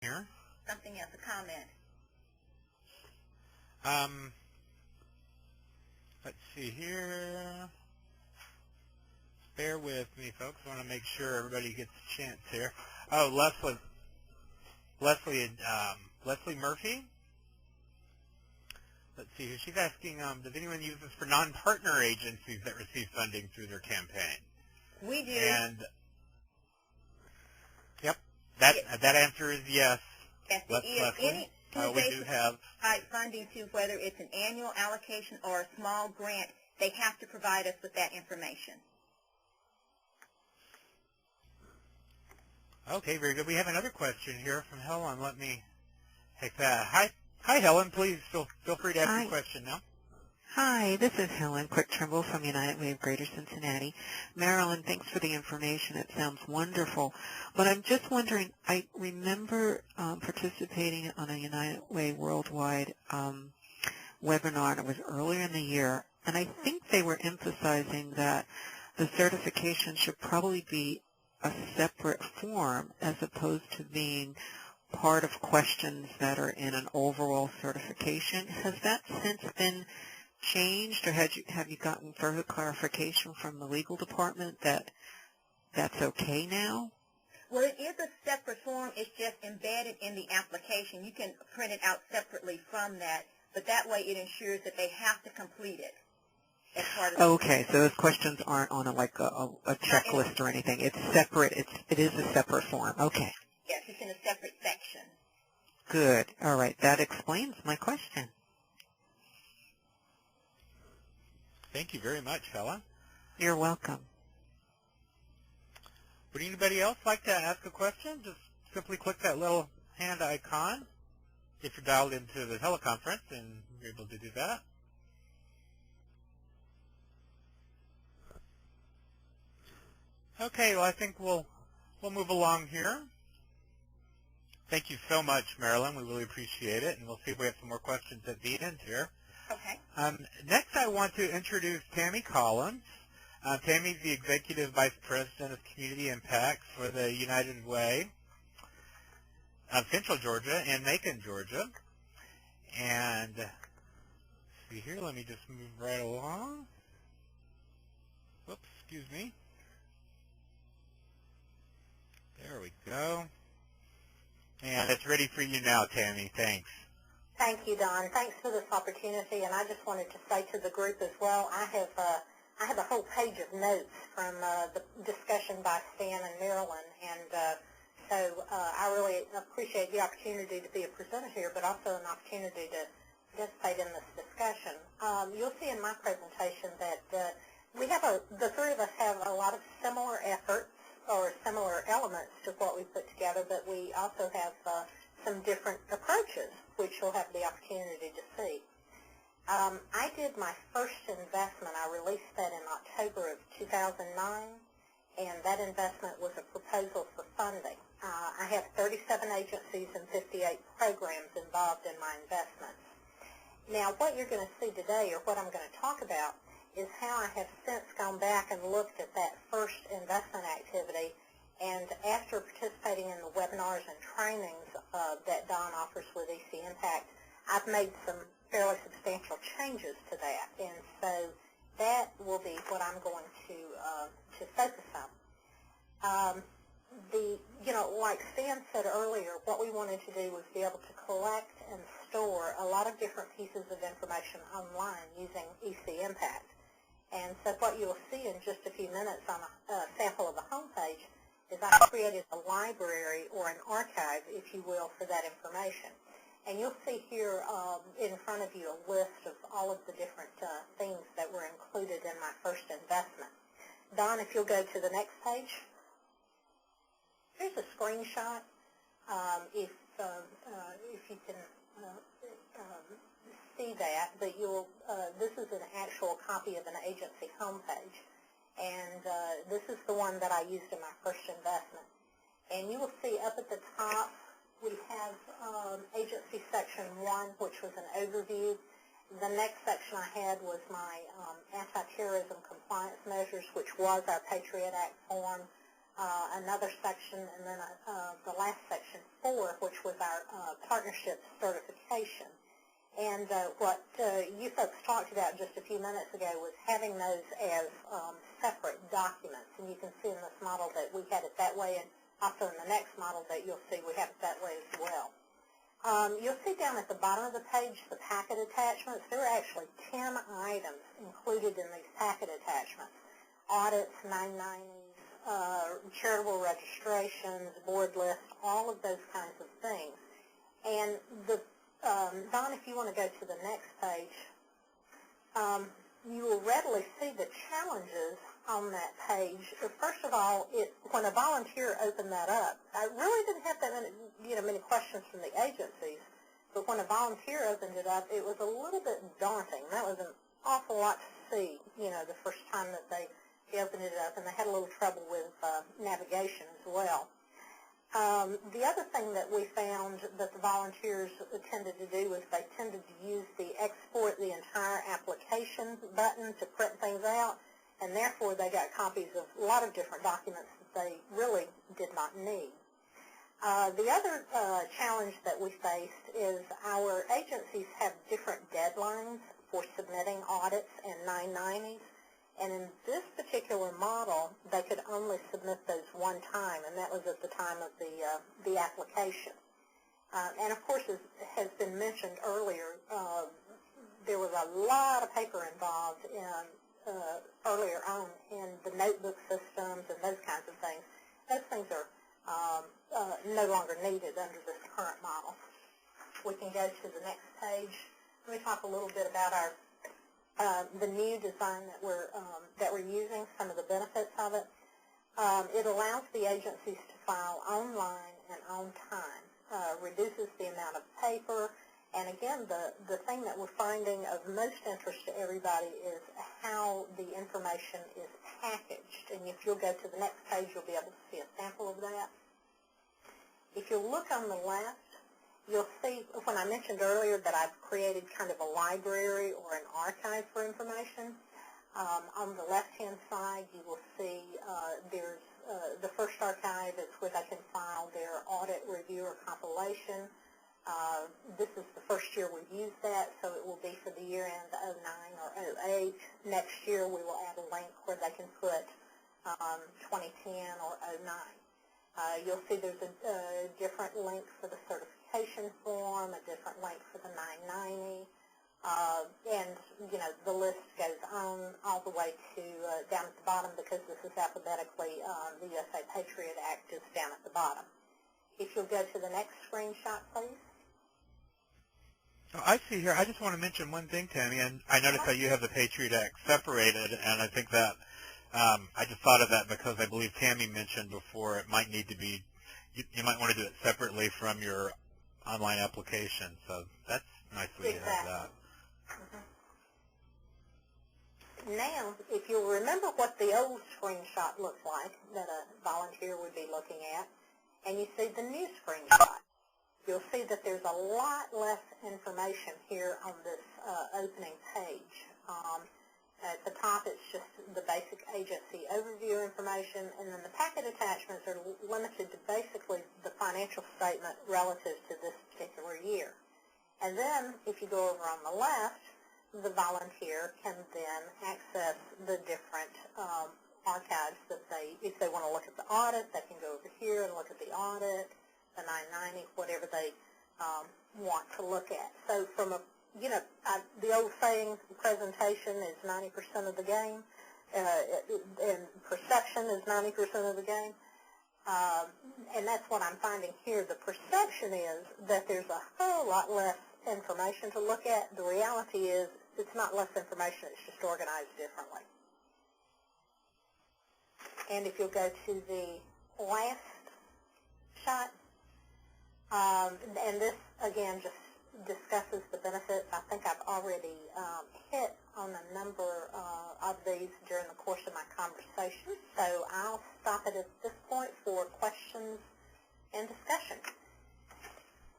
here. Something else, a comment. Let's see here. Bear with me, folks. I want to make sure everybody gets a chance here. Oh, Leslie Murphy. Let's see here. She's asking, does anyone use this for non-partner agencies that receive funding through their campaign? We do. And yep, that answer is yes. Yes, Leslie. We do have funding to, whether it's an annual allocation or a small grant, they have to provide us with that information. Okay, very good. We have another question here from Helen. Let me take that. Hi, Helen. Please feel free to ask your question now. Hi, this is Helen Quick-Trimble from United Way of Greater Cincinnati. Marilyn, thanks for the information. It sounds wonderful. But I'm just wondering, I remember participating on a United Way Worldwide webinar, and it was earlier in the year, and I think they were emphasizing that the certification should probably be a separate form as opposed to being part of questions that are in an overall certification. Has that since been changed, or have you gotten further clarification from the legal department that that's okay now? Well, it is a separate form. It's just embedded in the application. You can print it out separately from that, but that way it ensures that they have to complete it as part of the Okay, so those questions aren't on a checklist or anything. It's separate. It is a separate form. Okay. Yes, it's in a separate section. Good. All right. That explains my question. Thank you very much, Helen. You're welcome. Would anybody else like to ask a question? Just simply click that little hand icon if you're dialed into the teleconference, and you're able to do that. Okay, well, I think we'll move along here. Thank you so much, Marilyn. We really appreciate it, and we'll see if we have some more questions at the end here. Okay. Next, I want to introduce Tammy Collins. Tammy's the Executive Vice President of Community Impact for the United Way of Central Georgia and Macon, Georgia. And see here, let me just move right along. Whoops, excuse me. There we go. And it's ready for you now, Tammy. Thanks. Thank you, Don. Thanks for this opportunity, and I just wanted to say to the group as well, I have a whole page of notes from the discussion by Stan and Marilyn, and so I really appreciate the opportunity to be a presenter here, but also an opportunity to participate in this discussion. You'll see in my presentation that the three of us have a lot of similar efforts or similar elements to what we put together, but we also have some different approaches, which you'll have the opportunity to see. I did my first investment. I released that in October of 2009, and that investment was a proposal for funding. I have 37 agencies and 58 programs involved in my investments. Now, what you're going to see today, or what I'm going to talk about, is how I have since gone back and looked at that first investment activity, and after participating in the webinars and trainings that Don offers with EC Impact, I've made some fairly substantial changes to that, and so that will be what I'm going to focus on. Like Stan said earlier, what we wanted to do was be able to collect and store a lot of different pieces of information online using EC Impact. And so what you'll see in just a few minutes on a sample of the homepage is I created a library or an archive, if you will, for that information. And you'll see here in front of you a list of all of the different things that were included in my first investment. Don, if you'll go to the next page. Here's a screenshot. If you can see that, but this is an actual copy of an agency homepage, and this is the one that I used in my first investment. And you will see up at the top we have agency section 1, which was an overview. The next section I had was my anti-terrorism compliance measures, which was our Patriot Act form. another section, and then the last section, 4, which was our partnership certification. And what you folks talked about just a few minutes ago was having those as separate documents. And you can see in this model that we had it that way, and also in the next model that you'll see we have it that way as well. You'll see down at the bottom of the page the packet attachments. There are actually 10 items included in these packet attachments. Audits, 990s, charitable registrations, board lists, all of those kinds of things. And Don, if you want to go to the next page, you will readily see the challenges on that page. First of all, when a volunteer opened that up, I really didn't have that many questions from the agencies, but when a volunteer opened it up, it was a little bit daunting. That was an awful lot to see, the first time that they opened it up, and they had a little trouble with navigation as well. The other thing that we found that the volunteers tended to do was they tended to use the export the entire application button to print things out, and therefore they got copies of a lot of different documents that they really did not need. The other challenge that we faced is our agencies have different deadlines for submitting audits and 990s. And in this particular model, they could only submit those one time, and that was at the time of the application. And of course, as has been mentioned earlier, there was a lot of paper involved earlier on in the notebook systems and those kinds of things. Those things are no longer needed under this current model. We can go to the next page. Let me talk a little bit about the new design that we're using, some of the benefits of it. It allows the agencies to file online and on time, reduces the amount of paper, and again, the thing that we're finding of most interest to everybody is how the information is packaged. And if you'll go to the next page, you'll be able to see a sample of that. If you look on the left, you'll see, when I mentioned earlier that I've created kind of a library or an archive for information, on the left-hand side you will see there's the first archive is where they can file their audit review or compilation. This is the first year we've used that, so it will be for the year end 09 or 08. Next year we will add a link where they can put 2010 or 09. You'll see there's a different link for the certification form, a different link for the 990, and the list goes on all the way to down at the bottom, because this is alphabetically. The USA Patriot Act is down at the bottom. If you'll go to the next screenshot, please. Oh, I see here. I just want to mention one thing, Tammy, and I noticed that you have the Patriot Act separated, and I think that I just thought of that because I believe Tammy mentioned before it might need to be, you might want to do it separately from your online application. So that's nice that you have that. Mm-hmm. Now, if you'll remember what the old screenshot looks like that a volunteer would be looking at, and you see the new screenshot, you'll see that there's a lot less information here on this opening page. At the top, it's just the basic agency overview information, and then the packet attachments are limited to basically the financial statement relative to this particular year. And then, if you go over on the left, the volunteer can then access the different archives that if they want to look at the audit, they can go over here and look at the audit, the 990, whatever they want to look at. So from the old saying, presentation is 90% of the game, and perception is 90% of the game. And that's what I'm finding here. The perception is that there's a whole lot less information to look at. The reality is it's not less information, it's just organized differently. And if you'll go to the last shot, and this, again, just discusses the benefits. I think I've already hit on a number of these during the course of my conversation, so I'll stop it at this point for questions and discussion.